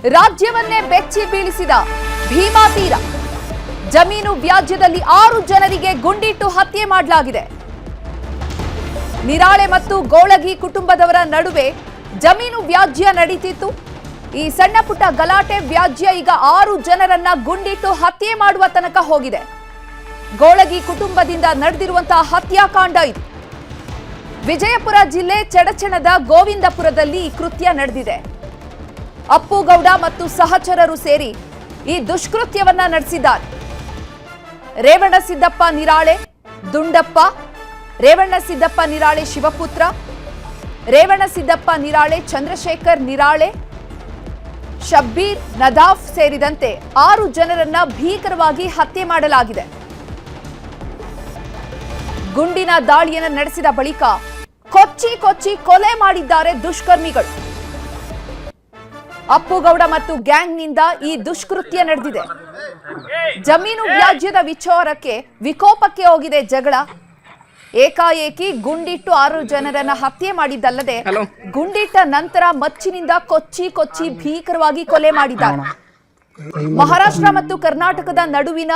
ರಾಜ್ಯವನ್ನೇ ಬೆಚ್ಚಿ ಬೀಳಿಸಿದ ಭೀಮಾ ತೀರ ಜಮೀನು ವ್ಯಾಜ್ಯದಲ್ಲಿ 6 ಜನರಿಗೆ ಗುಂಡಿಟ್ಟು ಹತ್ಯೆ ಮಾಡಲಾಗಿದೆ. ನಿರಾಳೆ ಮತ್ತು ಗೋಳಗಿ ಕುಟುಂಬದವರ ನಡುವೆ ಜಮೀನು ವ್ಯಾಜ್ಯ ನಡೀತಿತ್ತು. ಈ ಸಣ್ಣ ಪುಟ್ಟ ಗಲಾಟೆ ವ್ಯಾಜ್ಯ ಈಗ 6 ಜನರನ್ನ ಗುಂಡಿಟ್ಟು ಹತ್ಯೆ ಮಾಡುವ ತನಕ ಹೋಗಿದೆ. ಗೋಳಗಿ ಕುಟುಂಬದಿಂದ ನಡೆದಿರುವಂತಹ ಹತ್ಯಾಕಾಂಡ ಇದು. ವಿಜಯಪುರ ಜಿಲ್ಲೆ ಚಡಚಣದ ಗೋವಿಂದಪುರದಲ್ಲಿ ಈ ಕೃತ್ಯ ನಡೆದಿದೆ. ಅಪ್ಪುಗೌಡ ಮತ್ತು ಸಹಚರರು ಸೇರಿ ಈ ದುಷ್ಕೃತ್ಯವನ್ನ ನಡೆಸಿದ್ದಾರೆ. ರೇವಣಸಿದ್ದಪ್ಪ ನಿರಾಳೆ ದುಂಡಪ್ಪ, ರೇವಣಸಿದ್ದಪ್ಪ ನಿರಾಳೆ ಶಿವಪುತ್ರ, ರೇವಣಸಿದ್ದಪ್ಪ ನಿರಾಳೆ ಚಂದ್ರಶೇಖರ್ ನಿರಾಳೆ, ಶಬ್ಬೀರ್ ನದಾಫ್ ಸೇರಿದಂತೆ 6 ಜನರನ್ನ ಭೀಕರವಾಗಿ ಹತ್ಯೆ ಮಾಡಲಾಗಿದೆ. ಗುಂಡಿನ ದಾಳಿಯನ್ನು ನಡೆಸಿದ ಬಳಿಕ ಕೊಚ್ಚಿ ಕೊಲೆ ಮಾಡಿದ್ದಾರೆ ದುಷ್ಕರ್ಮಿಗಳು. ಅಪ್ಪುಗೌಡ ಮತ್ತು ಗ್ಯಾಂಗ್ನಿಂದ ಈ ದುಷ್ಕೃತ್ಯ ನಡೆದಿದೆ. ಜಮೀನು ವ್ಯಾಜ್ಯದ ವಿಚಾರಕ್ಕೆ ವಿಕೋಪಕ್ಕೆ ಹೋಗಿದೆ ಜಗಳ. ಏಕಾಏಕಿ ಗುಂಡಿಟ್ಟು 6 ಜನರನ್ನ ಹತ್ಯೆ ಮಾಡಿದ್ದಲ್ಲದೆ ಗುಂಡಿಟ್ಟ ನಂತರ ಮಚ್ಚಿನಿಂದ ಕೊಚ್ಚಿ ಭೀಕರವಾಗಿ ಕೊಲೆ ಮಾಡಿದ್ದಾರೆ. ಮಹಾರಾಷ್ಟ್ರ ಮತ್ತು ಕರ್ನಾಟಕದ ನಡುವಿನ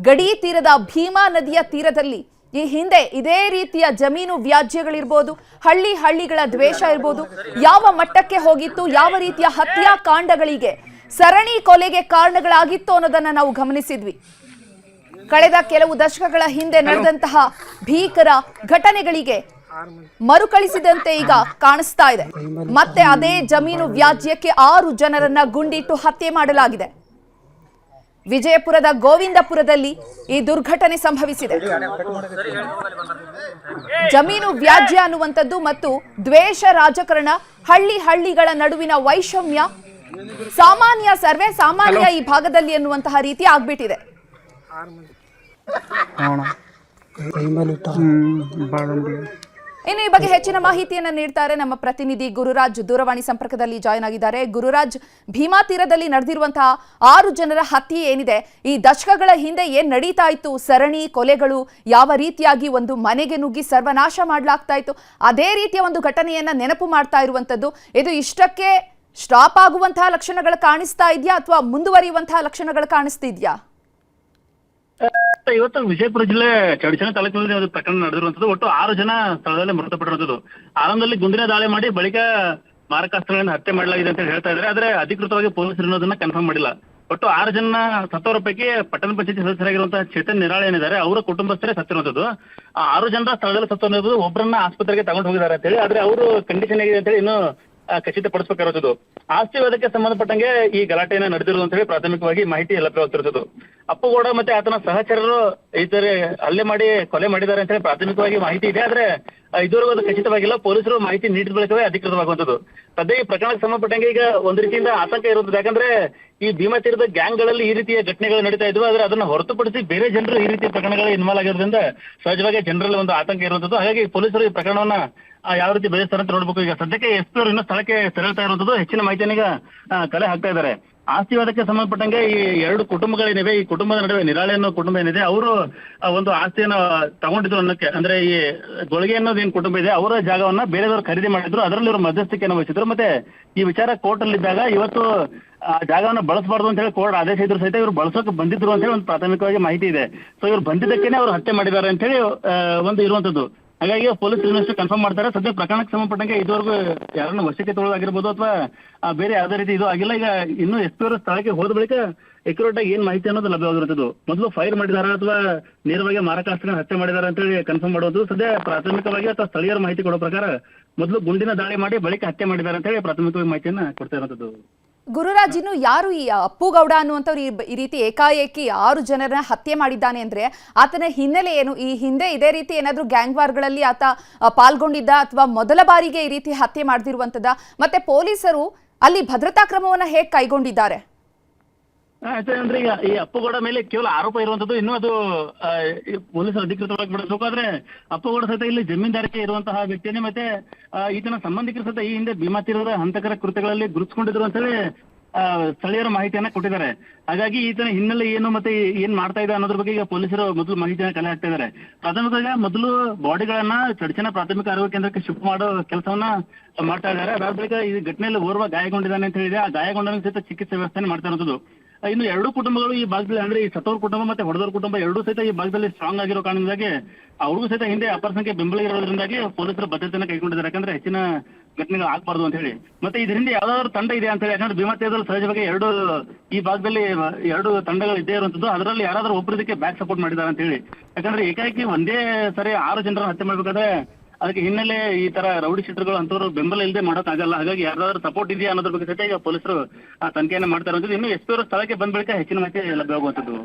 ಗಡಿ ತೀರದ ಭೀಮಾ ನದಿಯ ತೀರದಲ್ಲಿ ಈ ಹಿಂದೆ ಇದೇ ರೀತಿಯ ಜಮೀನು ವ್ಯಾಜ್ಯಗಳಿರ್ಬೋದು, ಹಳ್ಳಿಗಳ ದ್ವೇಷ ಇರ್ಬೋದು, ಯಾವ ಮಟ್ಟಕ್ಕೆ ಹೋಗಿತ್ತು, ಯಾವ ರೀತಿಯ ಹತ್ಯಾಕಾಂಡಗಳಿಗೆ ಸರಣಿ ಕೊಲೆಗೆ ಕಾರಣಗಳಾಗಿತ್ತು ಅನ್ನೋದನ್ನ ನಾವು ಗಮನಿಸಿದ್ವಿ. ಕಳೆದ ಕೆಲವು ದಶಕಗಳ ಹಿಂದೆ ನಡೆದಂತಹ ಭೀಕರ ಘಟನೆಗಳಿಗೆ ಮರುಕಳಿಸಿದಂತೆ ಈಗ ಕಾಣಿಸ್ತಾ ಇದೆ. ಮತ್ತೆ ಅದೇ ಜಮೀನು ವ್ಯಾಜ್ಯಕ್ಕೆ 6 ಜನರನ್ನ ಗುಂಡಿಟ್ಟು ಹತ್ಯೆ ಮಾಡಲಾಗಿದೆ. ವಿಜಯಪುರದ ಗೋವಿಂದಪುರದಲ್ಲಿ ಈ ದುರ್ಘಟನೆ ಸಂಭವಿಸಿದೆ. ಜಮೀನು ವ್ಯಾಜ್ಯ ಅನ್ನುವಂಥದ್ದು ಮತ್ತು ದ್ವೇಷ ರಾಜಕಾರಣ, ಹಳ್ಳಿಗಳ ನಡುವಿನ ವೈಷಮ್ಯ ಸರ್ವೇ ಸಾಮಾನ್ಯ ಈ ಭಾಗದಲ್ಲಿ ಎನ್ನುವಂತಹ ರೀತಿ ಆಗ್ಬಿಟ್ಟಿದೆ. ಇನ್ನು ಈ ಬಗ್ಗೆ ಹೆಚ್ಚಿನ ಮಾಹಿತಿಯನ್ನು ನೀಡ್ತಾರೆ ನಮ್ಮ ಪ್ರತಿನಿಧಿ ಗುರುರಾಜ್. ದೂರವಾಣಿ ಸಂಪರ್ಕದಲ್ಲಿ ಜಾಯ್ನ್ ಆಗಿದ್ದಾರೆ. ಗುರುರಾಜ್, ಭೀಮಾ ತೀರದಲ್ಲಿ ನಡೆದಿರುವಂತಹ 6 ಜನರ ಹತ್ಯೆ ಏನಿದೆ, ಈ ದಶಕಗಳ ಹಿಂದೆ ಏನ್ ನಡೀತಾ ಇತ್ತು, ಸರಣಿ ಕೊಲೆಗಳು, ಯಾವ ರೀತಿಯಾಗಿ ಒಂದು ಮನೆಗೆ ನುಗ್ಗಿ ಸರ್ವನಾಶ ಮಾಡಲಾಗ್ತಾ ಇತ್ತು, ಅದೇ ರೀತಿಯ ಒಂದು ಘಟನೆಯನ್ನ ನೆನಪು ಮಾಡ್ತಾ ಇರುವಂತದ್ದು. ಇದು ಇಷ್ಟಕ್ಕೆ ಸ್ಟಾಪ್ ಆಗುವಂತಹ ಲಕ್ಷಣಗಳು ಕಾಣಿಸ್ತಾ ಇದೆಯಾ ಅಥವಾ ಮುಂದುವರಿಯುವಂತಹ ಲಕ್ಷಣಗಳು ಕಾಣಿಸ್ತಿದ್ಯಾ? ಇವತ್ತು ವಿಜಯಪುರ ಜಿಲ್ಲೆ ಚಡಚಣ ತಾಲೂಕಿನಲ್ಲಿ ಒಂದು ಪ್ರಕರಣ ನಡೆದಿರುವಂತದ್ದು. ಒಟ್ಟು 6 ಜನ ಸ್ಥಳದಲ್ಲಿ ಮೃತಪಟ್ಟಿರುವಂತದ್ದು. ಆರಂಭದಲ್ಲಿ ಗುಂಡಿನ ದಾಳಿ ಮಾಡಿ ಬಳಿಕ ಮಾರಕಾಸ್ತ್ರಗಳನ್ನು ಹತ್ಯೆ ಮಾಡಲಾಗಿದೆ ಅಂತ ಹೇಳ್ತಾ ಇದ್ದಾರೆ. ಆದ್ರೆ ಅಧಿಕೃತವಾಗಿ ಪೊಲೀಸರು ಅನ್ನೋದನ್ನ ಕನ್ಫರ್ಮ್ ಮಾಡಿಲ್ಲ. ಒಟ್ಟು 6 ಜನ ಸತ್ತವರ ಪೈಕಿ ಪಟ್ಟಣ ಪಂಚಾಯತಿ ಸದಸ್ಯರಾಗಿರುವಂತಹ ಚೇತನ್ ನಿರಾಳೆ ಏನಿದ್ದಾರೆ ಅವರ ಕುಟುಂಬಸ್ಥರೇ ಸತ್ತಿರುವಂತದ್ದು. 6 ಜನರ ಸ್ಥಳದಲ್ಲಿ ಸತ್ತಿರುವಂತದ್ದು. ಒಬ್ಬರನ್ನ ಆಸ್ಪತ್ರೆಗೆ ತಗೊಂಡು ಹೋಗಿದ್ದಾರೆ ಅಂತ ಹೇಳಿ, ಆದ್ರೆ ಅವರು ಕಂಡೀಷನ್ ಆಗಿದೆ ಅಂತ ಹೇಳಿ ಇನ್ನು ಖಚಿತಪಡಿಸಬೇಕಾಗಿರುತ್ತದೆ. ಆಸ್ತಿ ವಾದಕ್ಕೆ ಸಂಬಂಧಪಟ್ಟಂಗೆ ಈ ಗಲಾಟೆಯನ್ನು ನಡೆದಿರುವುದು ಅಂತ ಹೇಳಿ ಪ್ರಾಥಮಿಕವಾಗಿ ಮಾಹಿತಿ ಲಭ್ಯವಾಗ್ತಿರುತ್ತದೆ. ಅಪ್ಪುಗೌಡ ಮತ್ತೆ ಆತನ ಸಹಚರರು ಇತರೆ ಹಲ್ಲೆ ಮಾಡಿ ಕೊಲೆ ಮಾಡಿದ್ದಾರೆ ಅಂತ ಹೇಳಿ ಪ್ರಾಥಮಿಕವಾಗಿ ಮಾಹಿತಿ ಇದೆ. ಆದ್ರೆ ಇದುವರೆಗೂ ಅದು ಖಚಿತವಾಗಿಲ್ಲ. ಪೊಲೀಸರು ಮಾಹಿತಿ ನೀಡಿದ ಬಳಿಕವೇ ಅಧಿಕೃತವಾಗುವಂಥದ್ದು. ಸದ್ಯ ಈ ಪ್ರಕರಣಕ್ಕೆ ಸಂಬಂಧಪಟ್ಟಂಗೆ ಈಗ ಒಂದು ರೀತಿಯಿಂದ ಆತಂಕ ಇರುತ್ತದೆ. ಯಾಕಂದ್ರೆ ಈ ಭೀಮಾ ತೀರದ ಗ್ಯಾಂಗ್ ಗಳಲ್ಲಿ ಈ ರೀತಿಯ ಘಟನೆಗಳು ನಡೀತಾ ಇದ್ವು. ಆದ್ರೆ ಅದನ್ನ ಹೊರತುಪಡಿಸಿ ಬೇರೆ ಜನರು ಈ ರೀತಿಯ ಪ್ರಕರಣಗಳು ಇನ್ವಾಲ್ವ್ ಆಗಿರೋದ್ರಿಂದ ಸಹಜವಾಗಿ ಜನರಲ್ಲಿ ಒಂದು ಆತಂಕ ಇರುವಂಥದ್ದು. ಹಾಗಾಗಿ ಪೊಲೀಸರು ಈ ಪ್ರಕರಣವನ್ನ ಯಾವ ರೀತಿ ಬೆಳೆಸ್ತಾರೆ ಅಂತ ನೋಡ್ಬೇಕು. ಈಗ ಸದ್ಯಕ್ಕೆ ಎಸ್ಪಿ ಅವರು ಇನ್ನೂ ಸ್ಥಳಕ್ಕೆ ತೆರಳ್ತಾ ಇರುವಂತದ್ದು. ಹೆಚ್ಚಿನ ಮಾಹಿತಿಯನ್ನು ಈಗ ಕಲೆ ಹಾಕ್ತಾ ಇದ್ದಾರೆ. ಆಸ್ತಿವಾದಕ್ಕೆ ಸಂಬಂಧಪಟ್ಟಂಗೆ ಈ 2 ಕುಟುಂಬಗಳೇನಿವೆ, ಈ ಕುಟುಂಬದ ನಡುವೆ ನಿರಾಳೆ ಅನ್ನೋ ಕುಟುಂಬ ಏನಿದೆ, ಅವರು ಒಂದು ಆಸ್ತಿಯನ್ನು ತಗೊಂಡಿದ್ರು ಅನ್ನೋಕ್ಕೆ, ಅಂದ್ರೆ ಈ ಗೊಳಗೆ ಅನ್ನೋದು ಏನ್ ಕುಟುಂಬ ಇದೆ ಅವರ ಜಾಗವನ್ನ ಬೇರೆದವರು ಖರೀದಿ ಮಾಡಿದ್ರು. ಅದರಲ್ಲಿ ಅವರು ಮಧ್ಯಸ್ಥಿಕೆಯನ್ನು ವಹಿಸಿದ್ರು. ಮತ್ತೆ ಈ ವಿಚಾರ ಕೋರ್ಟ್ ಅಲ್ಲಿ ಇದ್ದಾಗ ಇವತ್ತು ಜಾಗವನ್ನು ಬಳಸಬಾರ್ದು ಅಂತ ಹೇಳಿ ಕೋರ್ಟ್ ಆದೇಶ ಇದ್ರು ಸಹಿತ ಇವರು ಬಳಸೋಕೆ ಬಂದಿದ್ರು ಅಂತ ಹೇಳಿ ಒಂದು ಪ್ರಾಥಮಿಕವಾಗಿ ಮಾಹಿತಿ ಇದೆ. ಸೊ ಇವರು ಬಂದಿದ್ದಕ್ಕೇನೆ ಅವರು ಹತ್ಯೆ ಮಾಡಿದ್ದಾರೆ ಅಂತ ಹೇಳಿ ಒಂದು ಇರುವಂತದ್ದು. ಹಾಗಾಗಿ ಪೊಲೀಸರು ಇನ್ನಷ್ಟು ಕನ್ಫರ್ಮ್ ಮಾಡ್ತಾರೆ. ಸದ್ಯ ಪ್ರಕರಣಕ್ಕೆ ಸಂಬಂಧಪಟ್ಟಂಗೆ ಇದುವರೆಗೂ ಯಾರನ್ನ ವಶಕ್ಕೆ ತೊಗೊಳ್ಳೋದಾಗಿರ್ಬೋದು ಅಥವಾ ಬೇರೆ ಯಾವುದೇ ರೀತಿ ಇದು ಆಗಿಲ್ಲ. ಈಗ ಇನ್ನು ಎಸ್ಪಿ ಅವರು ಸ್ಥಳಕ್ಕೆ ಹೋದ ಬಳಿಕ ಎಕ್ಯುರೇಟ್ ಆಗಿ ಏನ್ ಮಾಹಿತಿ ಅನ್ನೋದು ಲಭ್ಯವಾಗಿರುತ್ತದೆ. ಮೊದಲು ಫೈರ್ ಮಾಡಿದಾರ ಅಥವಾ ನೇರವಾಗಿ ಮಾರಕಾಸ್ತ್ರಗಳನ್ನ ಹತ್ಯೆ ಮಾಡಿದಾರೆ ಅಂತ ಹೇಳಿ ಕನ್ಫರ್ಮ್ ಮಾಡೋದು. ಸದ್ಯ ಪ್ರಾಥಮಿಕವಾಗಿ ಅಥವಾ ಸ್ಥಳೀಯರ ಮಾಹಿತಿ ಕೊಡೋ ಪ್ರಕಾರ ಮೊದಲು ಗುಂಡಿನ ದಾಳಿ ಮಾಡಿ ಬಳಿಕ ಹತ್ಯೆ ಮಾಡಿದ್ದಾರೆ ಅಂತ ಹೇಳಿ ಪ್ರಾಥಮಿಕವಾಗಿ ಮಾಹಿತಿಯನ್ನ ಕೊಡ್ತಾ ಇರುವಂತದ್ದು. ಗುರುರಾಜ್, ಇನ್ನು ಯಾರು ಈ ಅಪ್ಪುಗೌಡ ಅನ್ನುವಂಥವ್ರು ಈ ರೀತಿ ಏಕಾಏಕಿ 6 ಜನರನ್ನ ಹತ್ಯೆ ಮಾಡಿದ್ದಾನೆ ಅಂದ್ರೆ ಆತನ ಹಿನ್ನೆಲೆ ಏನು? ಈ ಹಿಂದೆ ಇದೇ ರೀತಿ ಏನಾದ್ರೂ ಗ್ಯಾಂಗ್ ವಾರ್ಗಳಲ್ಲಿ ಆತ ಪಾಲ್ಗೊಂಡಿದ್ದ ಅಥವಾ ಮೊದಲ ಬಾರಿಗೆ ಈ ರೀತಿ ಹತ್ಯೆ ಮಾಡ್ತಿರುವಂತದ? ಮತ್ತೆ ಪೊಲೀಸರು ಅಲ್ಲಿ ಭದ್ರತಾ ಕ್ರಮವನ್ನ ಹೇಗೆ ಕೈಗೊಂಡಿದ್ದಾರೆ? ಅಂದ್ರೆ ಈಗ ಈ ಅಪ್ಪುಗೌಡ ಮೇಲೆ ಕೇವಲ ಆರೋಪ ಇರುವಂತದ್ದು. ಇನ್ನು ಅದು ಪೊಲೀಸರು ಅಧಿಕೃತವಾಗಿ ಬಿಡಬೇಕು. ಆದ್ರೆ ಅಪ್ಪುಗೌಡ ಸಹಿತ ಇಲ್ಲಿ ಜಮೀನ್ದಾರಿಕೆ ಇರುವಂತಹ ವ್ಯಕ್ತಿಯೇ. ಮತ್ತೆ ಈತನ ಸಂಬಂಧಿಕರು ಸಹಿತ ಈ ಹಿಂದೆ ಭೀಮಾ ತೀರದ ಹಂತಕರ ಕೃತ್ಯಗಳಲ್ಲಿ ಗುರುತಿಸಿಕೊಂಡಿದ್ರು ಅಂತ ಹೇಳಿ ಸ್ಥಳೀಯರು ಮಾಹಿತಿಯನ್ನ ಕೊಟ್ಟಿದ್ದಾರೆ. ಹಾಗಾಗಿ ಈತನ ಹಿನ್ನೆಲೆ ಏನು ಮತ್ತೆ ಏನ್ ಮಾಡ್ತಾ ಇದೆ ಅನ್ನೋದ್ರ ಬಗ್ಗೆ ಈಗ ಪೊಲೀಸರು ಮೊದಲು ಮಾಹಿತಿಯನ್ನ ಕಲೆ ಹಾಕ್ತಾ ಇದ್ದಾರೆ. ಪ್ರಾಥಮಿಕವಾಗಿ ಮೊದಲು ಬಾಡಿಗಳನ್ನ ಚಡಚಣ ಪ್ರಾಥಮಿಕ ಆರೋಗ್ಯ ಕೇಂದ್ರಕ್ಕೆ ಶಿಫ್ಟ್ ಮಾಡೋ ಕೆಲಸವನ್ನ ಮಾಡ್ತಾ ಇದ್ದಾರೆ. ಅದಾದ ಬಳಿಕ ಈ ಘಟನೆಯಲ್ಲಿ ಓರ್ವ ಗಾಯಗೊಂಡಿದ್ದಾನೆ ಅಂತ ಹೇಳಿದೆ. ಆ ಗಾಯಗೊಂಡವನಿಗೆ ಸಹಿತ ಚಿಕಿತ್ಸೆ ವ್ಯವಸ್ಥೆ ಮಾಡ್ತಾ ಇರೋದು. ಇನ್ನು ಎರಡೂ ಕುಟುಂಬಗಳು ಈ ಭಾಗದಲ್ಲಿ ಅಂದ್ರೆ ಈ ಸತ್ತೋರ್ ಕುಟುಂಬ ಮತ್ತೆ ಹೊಡೆದೋರ್ ಕುಟುಂಬ ಎರಡೂ ಸಹಿತ ಈ ಭಾಗದಲ್ಲಿ ಸ್ಟ್ರಾಂಗ್ ಆಗಿರೋ ಕಾರಣದಿಂದಾಗಿ ಅವ್ರಿಗೂ ಸಹಿತ ಹಿಂದೆ ಅಪರ ಸಂಖ್ಯೆ ಬೆಂಬಲ ಇರೋದ್ರಿಂದಾಗಿ ಪೊಲೀಸರು ಭದ್ರತೆಯನ್ನು ಕೈಗೊಂಡಿದ್ದಾರೆ. ಯಾಕಂದ್ರೆ ಹೆಚ್ಚಿನ ಘಟನೆಗಳು ಆಗ್ಬಾರ್ದು ಅಂತ ಹೇಳಿ. ಮತ್ತೆ ಇದರಿಂದ ಯಾವ್ದಾದ್ರು ತಂಡ ಇದೆ ಅಂತ ಹೇಳಿ, ಯಾಕಂದ್ರೆ ಭೀಮತ್ಯದಲ್ಲಿ ಸಹಜವಾಗಿ ಈ ಭಾಗದಲ್ಲಿ ಎರಡು ತಂಡಗಳು ಇದ್ದೇ ಇರುವಂತದ್ದು. ಅದರಲ್ಲಿ ಯಾರಾದ್ರೂ ಒಬ್ರು ಇದಕ್ಕೆ ಬ್ಯಾಕ್ ಸಪೋರ್ಟ್ ಮಾಡಿದ್ದಾರೆ ಅಂತ ಹೇಳಿ. ಯಾಕಂದ್ರೆ ಏಕಾಏಕಿ ಒಂದೇ ಸರಿ 6 ಜನರನ್ನ ಹತ್ಯೆ ಮಾಡ್ಬೇಕಾದ್ರೆ ಅದಕ್ಕೆ ಹಿನ್ನೆಲೆ ಈ ತರ ರೌಡಿ ಶೀಟರ್ಗಳು ಅಂತವ್ರು ಬೆಂಬಲ ಇಲ್ಲದೆ ಮಾಡೋಕ್ಕಾಗಲ್ಲ. ಹಾಗಾಗಿ ಯಾರಾದ್ರೂ ಸಪೋರ್ಟ್ ಇದೆಯಾ ಅನ್ನೋದ್ರ ಬಗ್ಗೆ ಸಹಿತ ಈಗ ಪೊಲೀಸರು ತನಿಖೆಯನ್ನು ಮಾಡ್ತಾ ಇರುವಂತದ್ದು. ಇನ್ನು SP ಅವರು ಸ್ಥಳಕ್ಕೆ ಬಂದ ಬಳಿಕ ಹೆಚ್ಚಿನ ಮಾಹಿತಿ ಲಭ್ಯವಾಗುವಂತದ್ದು.